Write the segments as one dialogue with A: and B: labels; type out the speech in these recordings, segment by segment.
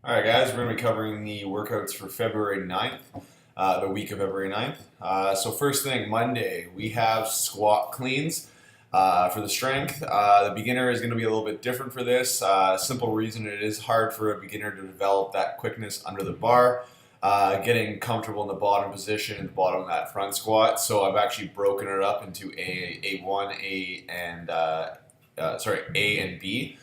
A: Alright guys, we're going to be covering the workouts for February 9th, the week of February 9th. So first thing, Monday, we have squat cleans for the strength. The beginner is going to be a little bit different for this. Simple reason, it is hard for a beginner to develop that quickness under the bar, getting comfortable in the bottom position at the bottom of that front squat. So I've actually broken it up into A1, A and B.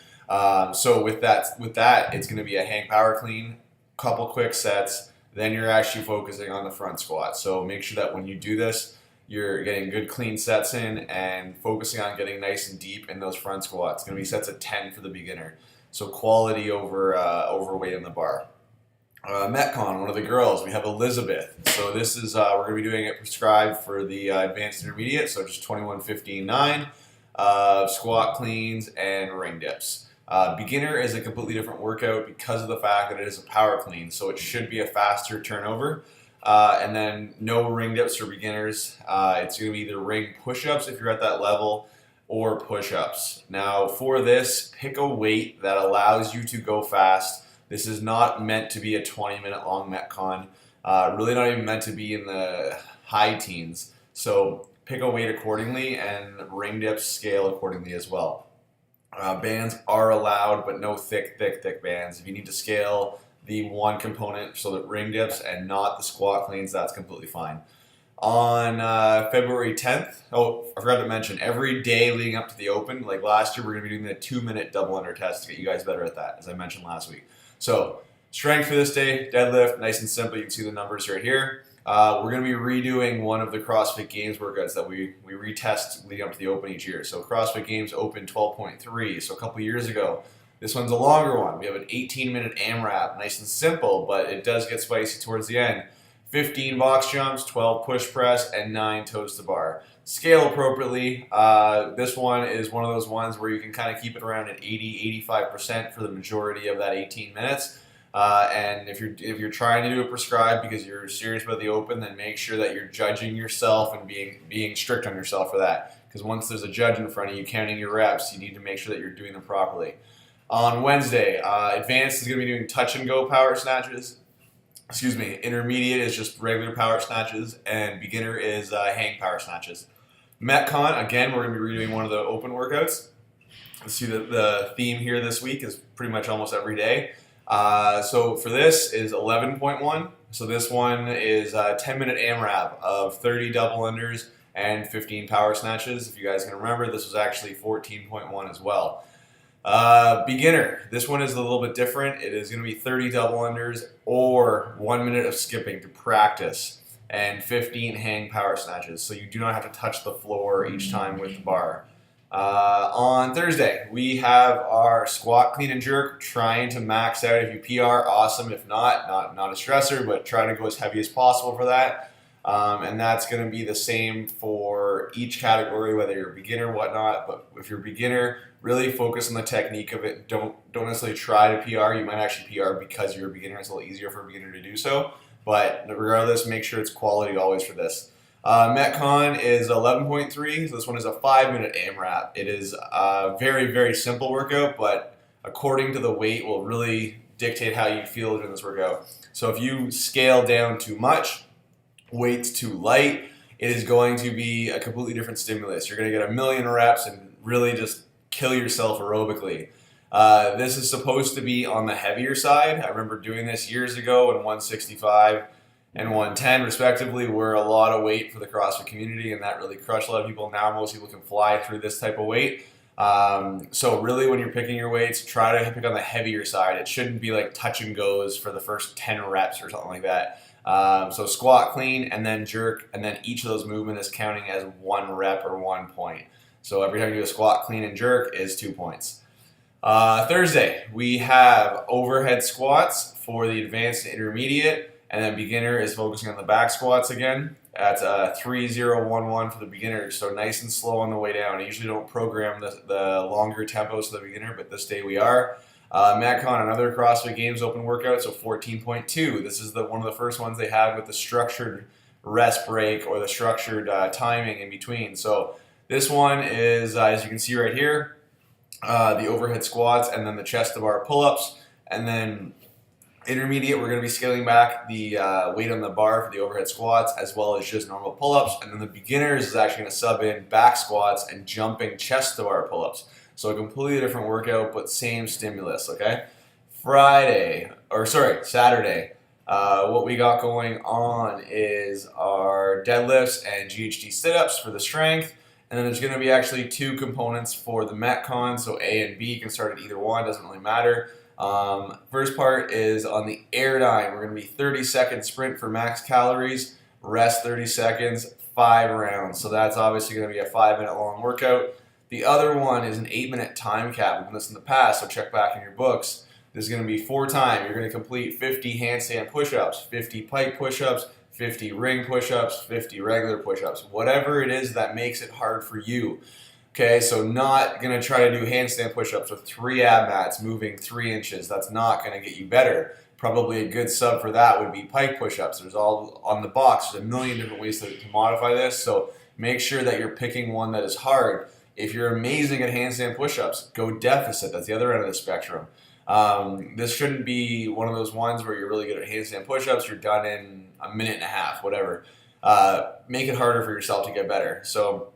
A: So with that, it's going to be a hang power clean, couple quick sets. Then you're actually focusing on the front squat. So make sure that when you do this, you're getting good clean sets in and focusing on getting nice and deep in those front squats. It's going to be sets of 10 for the beginner. So quality over overweight in the bar. Metcon, one of the girls, we have Elizabeth. So this is we're going to be doing it prescribed for the advanced intermediate. So just 21, 15, 9 squat cleans and ring dips. Beginner is a completely different workout because of the fact that it is a power clean, so it should be a faster turnover. And then no ring dips for beginners. It's going to be either ring push-ups if you're at that level or push-ups. Now for this, pick a weight that allows you to go fast. This is not meant to be a 20-minute long Metcon. Really not even meant to be in the high teens. So pick a weight accordingly and ring dips scale accordingly as well. Bands are allowed, but no thick bands. If you need to scale the one component, so that ring dips and not the squat cleans, that's completely fine. On February 10th, oh, I forgot to mention, every day leading up to the open, like last year, we're going to be doing the 2-minute double under test to get you guys better at that, as I mentioned last week. So, strength for this day, deadlift, nice and simple. You can see the numbers right here. We're going to be redoing one of the CrossFit Games workouts that we retest leading up to the Open each year. So CrossFit Games Open 12.3, so a couple years ago. This one's a longer one. We have an 18-minute AMRAP, nice and simple, but it does get spicy towards the end. 15 box jumps, 12 push press, and 9 toes to bar. Scale appropriately. This one is one of those ones where you can kind of keep it around at 80-85% for the majority of that 18 minutes. And if you're trying to do it prescribed because you're serious about the open, then make sure that you're judging yourself and being strict on yourself for that. Because once there's a judge in front of you counting your reps, you need to make sure that you're doing them properly. On Wednesday, advanced is going to be doing touch and go power snatches. Intermediate is just regular power snatches, and beginner is hang power snatches. Metcon, again, we're going to be redoing one of the open workouts. Let's see the theme here this week is pretty much almost every day. So for this is 11.1. So this one is a 10-minute AMRAP of 30 double unders and 15 power snatches. If you guys can remember, this was actually 14.1 as well. Beginner, this one is a little bit different. It is going to be 30 double unders or 1 minute of skipping to practice and 15 hang power snatches. So you do not have to touch the floor each time with the bar. On Thursday, we have our squat, clean, and jerk. Trying to max out. If you PR, awesome. If not a stressor, but try to go as heavy as possible for that. And that's going to be the same for each category, whether you're a beginner or whatnot. But if you're a beginner, really focus on the technique of it. Don't necessarily try to PR. You might actually PR because you're a beginner. It's a little easier for a beginner to do so. But regardless, make sure it's quality always for this. Metcon is 11.3, so this one is a 5-minute AMRAP. It is a very, very simple workout, but according to the weight will really dictate how you feel during this workout. So if you scale down too much, weight's too light, it is going to be a completely different stimulus. You're going to get a million reps and really just kill yourself aerobically. This is supposed to be on the heavier side. I remember doing this years ago when 165 and 110 respectively were a lot of weight for the CrossFit community, and that really crushed a lot of people. Now most people can fly through this type of weight. So really when you're picking your weights, try to pick on the heavier side. It shouldn't be like touch and goes for the first 10 reps or something like that. So squat, clean, and then jerk, and then each of those movements is counting as 1 rep or 1 point. So every time you do a squat, clean, and jerk is 2 points. Thursday, we have overhead squats for the advanced and intermediate. And then beginner is focusing on the back squats again. That's 3-0-1-1 for the beginner, so nice and slow on the way down. I usually don't program the longer tempos for the beginner, but this day we are. Metcon, another CrossFit Games open workout, so 14.2. This is one of the first ones they had with the structured rest break or the structured timing in between. So this one is, as you can see right here, the overhead squats and then the chest to bar pull-ups, and then Intermediate, we're going to be scaling back the weight on the bar for the overhead squats, as well as just normal pull-ups. And then the beginners is actually going to sub in back squats and jumping chest to bar pull-ups. So a completely different workout, but same stimulus, okay? Saturday, what we got going on is our deadlifts and GHD sit-ups for the strength. And then there's going to be actually 2 components for the Metcon, so A and B. You can start at either one, doesn't really matter. First part is on the airdyne. We're going to be 30-second sprint for max calories, rest 30 seconds, 5 rounds. So that's obviously going to be a 5-minute long workout. The other one is an 8-minute time cap. We've done this in the past, so check back in your books. This is going to be 4 times. You're going to complete 50 handstand push-ups, 50 pike push-ups, 50 ring push-ups, 50 regular push-ups. Whatever it is that makes it hard for you. Okay, so not going to try to do handstand push-ups with 3 ab mats moving 3 inches. That's not going to get you better. Probably a good sub for that would be pike push-ups. There's all on the box. There's a million different ways to modify this, so make sure that you're picking one that is hard. If you're amazing at handstand push-ups, go deficit. That's the other end of the spectrum. This shouldn't be one of those ones where you're really good at handstand push-ups. You're done in a minute and a half, whatever. Make it harder for yourself to get better. So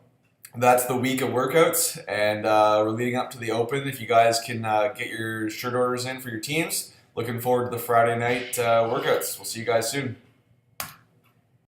A: that's the week of workouts, and we're leading up to the Open. If you guys can get your shirt orders in for your teams, looking forward to the Friday night workouts. We'll see you guys soon.